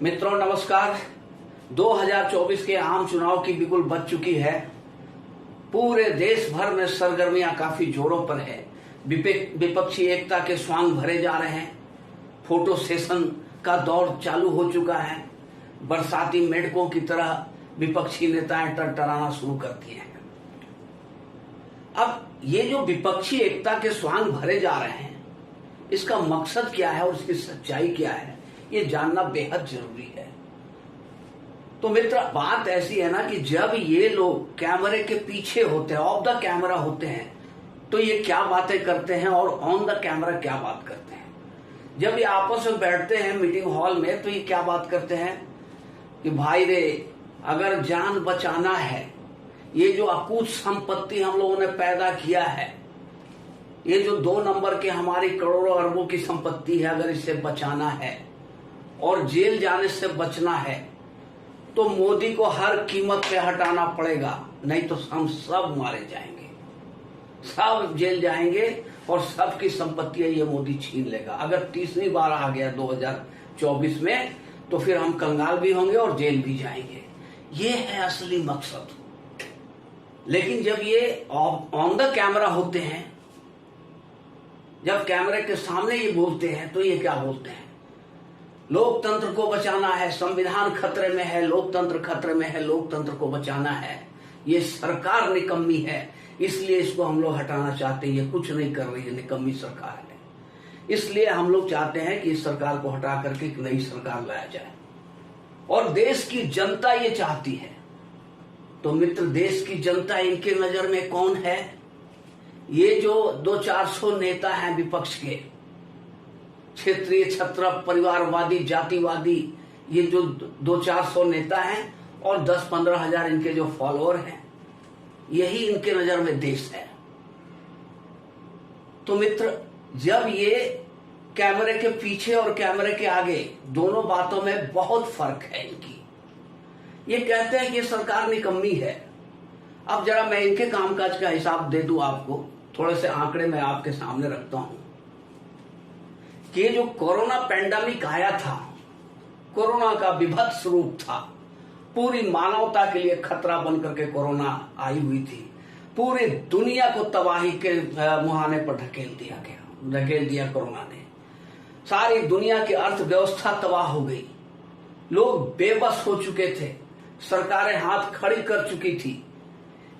मित्रों नमस्कार। 2024 के आम चुनाव की बिगुल बज चुकी है। पूरे देश भर में सरगर्मियां काफी जोरों पर है। विपक्षी एकता के स्वांग भरे जा रहे हैं। फोटो सेशन का दौर चालू हो चुका है। बरसाती मेढकों की तरह विपक्षी नेताएं टरटराना शुरू कर दिए हैं। अब ये जो विपक्षी एकता के स्वांग भरे जा रहे हैं, इसका मकसद क्या है और उसकी सच्चाई क्या है, ये जानना बेहद जरूरी है। तो मित्र, बात ऐसी है ना कि जब ये लोग कैमरे के पीछे होते हैं, ऑफ द कैमरा होते हैं, तो ये क्या बातें करते हैं और ऑन द कैमरा क्या बात करते हैं। जब ये आपस में बैठते हैं मीटिंग हॉल में, तो ये क्या बात करते हैं कि भाई रे, अगर जान बचाना है, ये जो अकूत संपत्ति हम लोगों ने पैदा किया है, ये जो 2 नंबर के हमारी करोड़ों अरबों की संपत्ति है, अगर इसे बचाना है और जेल जाने से बचना है, तो मोदी को हर कीमत पे हटाना पड़ेगा, नहीं तो हम सब मारे जाएंगे, सब जेल जाएंगे और सबकी संपत्ति ये मोदी छीन लेगा। अगर तीसरी बार आ गया 2024 में, तो फिर हम कंगाल भी होंगे और जेल भी जाएंगे। ये है असली मकसद। लेकिन जब ये ऑन द कैमरा होते हैं, जब कैमरे के सामने ये बोलते हैं, तो ये क्या बोलते हैं? लोकतंत्र को बचाना है, संविधान खतरे में है, लोकतंत्र खतरे में है, लोकतंत्र को बचाना है, ये सरकार निकम्मी है, इसलिए इसको हम लोग हटाना चाहते हैं, ये कुछ नहीं कर रही है, निकम्मी सरकार है, इसलिए हम लोग चाहते हैं कि इस सरकार को हटा करके एक नई सरकार लाया जाए। और देश की जनता ये चाहती है। तो मित्र, देश की जनता इनके नजर में कौन है? ये जो 200-400 नेता हैं विपक्ष के, क्षेत्रीय छत्र परिवारवादी जातिवादी, ये जो 200-400 नेता हैं और 10-15 हजार इनके जो फॉलोअर हैं, यही इनके नजर में देश है। तो मित्र, जब ये कैमरे के पीछे और कैमरे के आगे, दोनों बातों में बहुत फर्क है इनकी। ये कहते हैं कि ये सरकार निकम्मी है। अब जरा मैं इनके कामकाज का हिसाब दे दूं आपको, थोड़े से आंकड़े मैं आपके सामने रखता हूं कि जो कोरोना पैंडेमिक आया था, कोरोना का विभत्स रूप था, पूरी मानवता के लिए खतरा बनकर के कोरोना आई हुई थी, पूरी दुनिया को तबाही के मुहाने पर ढकेल दिया कोरोना ने। सारी दुनिया की अर्थव्यवस्था तबाह हो गई, लोग बेबस हो चुके थे, सरकारें हाथ खड़ी कर चुकी थी।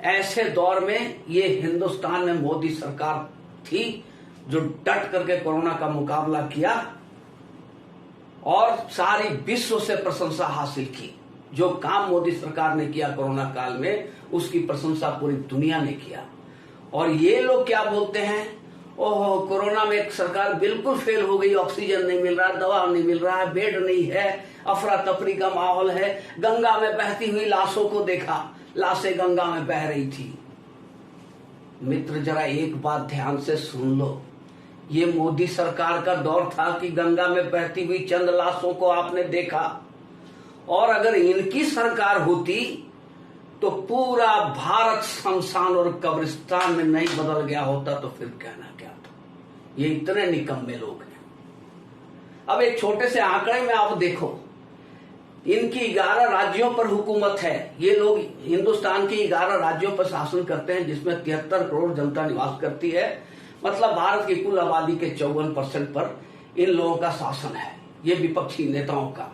ऐसे दौर में ये हिंदुस्तान में मोदी सरकार थी जो डट करके कोरोना का मुकाबला किया और सारी विश्व से प्रशंसा हासिल की। जो काम मोदी सरकार ने किया कोरोना काल में, उसकी प्रशंसा पूरी दुनिया ने किया। और ये लोग क्या बोलते हैं, ओहो कोरोना में एक सरकार बिल्कुल फेल हो गई, ऑक्सीजन नहीं मिल रहा, दवा नहीं मिल रहा है, बेड नहीं है, अफरा तफरी का माहौल है, गंगा में बहती हुई लाशों को देखा, लाशें गंगा में बह रही थी। मित्र, जरा एक बात ध्यान से सुन लो, ये मोदी सरकार का दौर था कि गंगा में बहती हुई चंद लाशों को आपने देखा, और अगर इनकी सरकार होती तो पूरा भारत शमशान और कब्रिस्तान में नहीं बदल गया होता, तो फिर कहना क्या था। ये इतने निकम्मे लोग हैं। अब एक छोटे से आंकड़े में आप देखो, इनकी 11 राज्यों पर हुकूमत है। ये लोग हिंदुस्तान के 11 राज्यों पर शासन करते हैं, जिसमें 73 करोड़ जनता निवास करती है। मतलब भारत की कुल आबादी के 54% पर इन लोगों का शासन है, ये विपक्षी नेताओं का।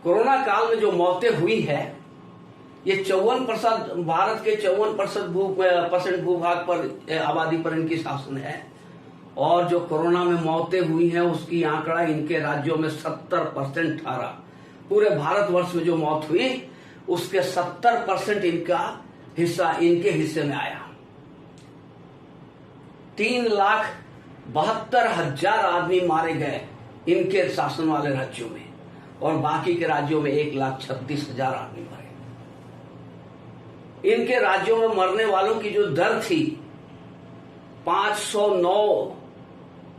कोरोना काल में जो मौतें हुई है, ये 54%, भारत के 54% भूभाग पर, आबादी पर इनकी शासन है। और जो कोरोना में मौतें हुई हैं, उसकी आंकड़ा इनके राज्यों में 70% ठहरा। पूरे भारतवर्ष में जो मौत हुई, उसके 70% इनका हिस्सा, इनके हिस्से में आया। 3,72,000 आदमी मारे गए इनके शासन वाले राज्यों में, और बाकी के राज्यों में 1,36,000 आदमी मरे। इनके राज्यों में मरने वालों की जो दर थी 509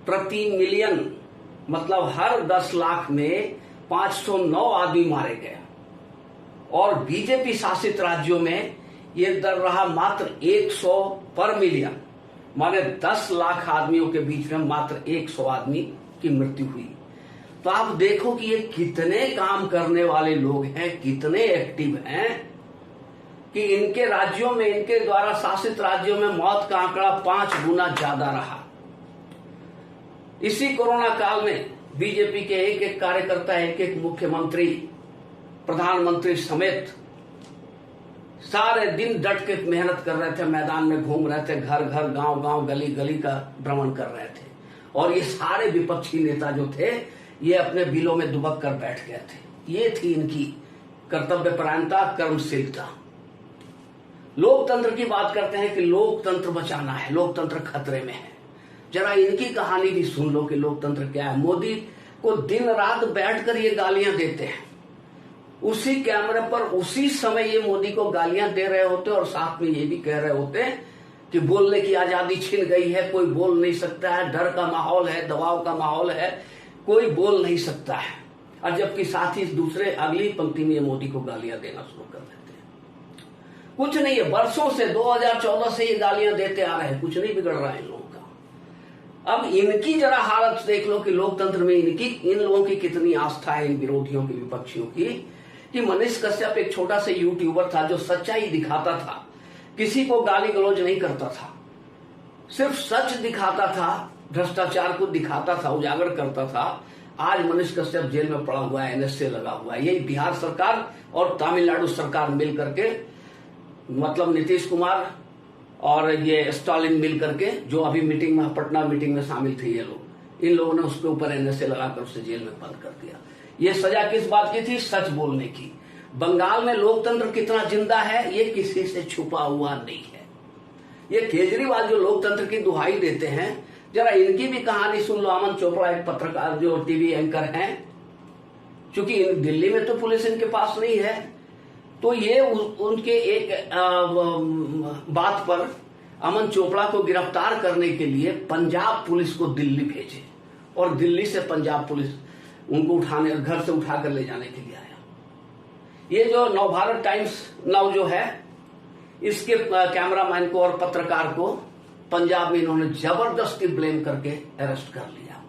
प्रति मिलियन, मतलब हर 10 लाख में 509 आदमी मारे गए। और बीजेपी शासित राज्यों में यह दर रहा मात्र 100 पर मिलियन, माने 10 लाख आदमियों के बीच में मात्र 100 आदमी की मृत्यु हुई। तो आप देखो कि ये कितने काम करने वाले लोग हैं, कितने एक्टिव हैं कि इनके राज्यों में, इनके द्वारा शासित राज्यों में मौत का आंकड़ा 5 गुना ज्यादा रहा। इसी कोरोना काल में बीजेपी के एक एक कार्यकर्ता, एक एक मुख्यमंत्री, प्रधानमंत्री समेत सारे दिन डट के मेहनत कर रहे थे, मैदान में घूम रहे थे, घर घर, गांव गांव, गली गली का भ्रमण कर रहे थे। और ये सारे विपक्षी नेता जो थे, ये अपने बिलों में दुबक कर बैठ गए थे। ये थी इनकी कर्तव्यपरायणता, कर्मशीलता। लोकतंत्र की बात करते हैं कि लोकतंत्र बचाना है, लोकतंत्र खतरे में है। जरा इनकी कहानी भी सुन लो कि लोकतंत्र क्या है। मोदी को दिन रात बैठकर ये गालियां देते हैं, उसी कैमरे पर उसी समय ये मोदी को गालियां दे रहे होते और साथ में ये भी कह रहे होते कि बोलने की आजादी छिन गई है, कोई बोल नहीं सकता है, डर का माहौल है, दबाव का माहौल है, कोई बोल नहीं सकता है। और जबकि साथ ही दूसरे अगली पंक्ति में ये मोदी को गालियां देना शुरू कर देते हैं। कुछ नहीं है, वर्षों से 2014 से ये गालियां देते आ रहे हैं, कुछ नहीं बिगड़ रहा है इन लोगों का। अब इनकी जरा हालत देख लो कि लोकतंत्र में इन लोगों की कितनी आस्था है, इन विरोधियों की, विपक्षियों की। कि मनीष कश्यप एक छोटा सा यूट्यूबर था जो सच्चाई दिखाता था, किसी को गाली गलौज नहीं करता था, सिर्फ सच दिखाता था, भ्रष्टाचार को दिखाता था, उजागर करता था। आज मनीष कश्यप जेल में पड़ा हुआ है, एनएसए लगा हुआ है। यही बिहार सरकार और तमिलनाडु सरकार मिल करके, मतलब नीतीश कुमार और ये स्टालिन मिल करके, जो अभी मीटिंग में, पटना मीटिंग में शामिल थे ये लोग, इन लोगों ने उसके ऊपर एनएसए लगाकर उसे जेल में बंद कर दिया। ये सजा किस बात की थी? सच बोलने की। बंगाल में लोकतंत्र कितना जिंदा है ये किसी से छुपा हुआ नहीं है। ये केजरीवाल जो लोकतंत्र की दुहाई देते हैं, जरा इनकी भी कहानी सुन लो। अमन चोपड़ा एक पत्रकार, जो टीवी एंकर हैं, क्योंकि दिल्ली में तो पुलिस इनके पास नहीं है, तो ये उनके एक बात पर अमन चोपड़ा को गिरफ्तार करने के लिए पंजाब पुलिस को दिल्ली भेजे और दिल्ली से पंजाब पुलिस उनको उठाने, घर से उठाकर ले जाने के लिए आया। ये जो नवभारत टाइम्स नाउ जो है, इसके कैमरामैन को और पत्रकार को पंजाब में इन्होंने जबरदस्ती ब्लेम करके अरेस्ट कर लिया।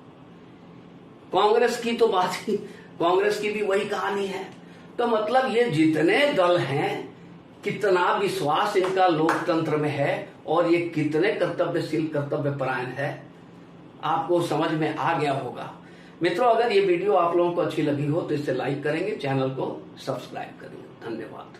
कांग्रेस की तो बात ही, कांग्रेस की भी वही कहानी है। तो मतलब ये जितने दल हैं, कितना विश्वास इनका लोकतंत्र में है और ये कितने कर्तव्यशील, कर्तव्यपरायण है, आपको समझ में आ गया होगा। मित्रों, अगर ये वीडियो आप लोगों को अच्छी लगी हो तो इसे लाइक करेंगे, चैनल को सब्सक्राइब करेंगे। धन्यवाद।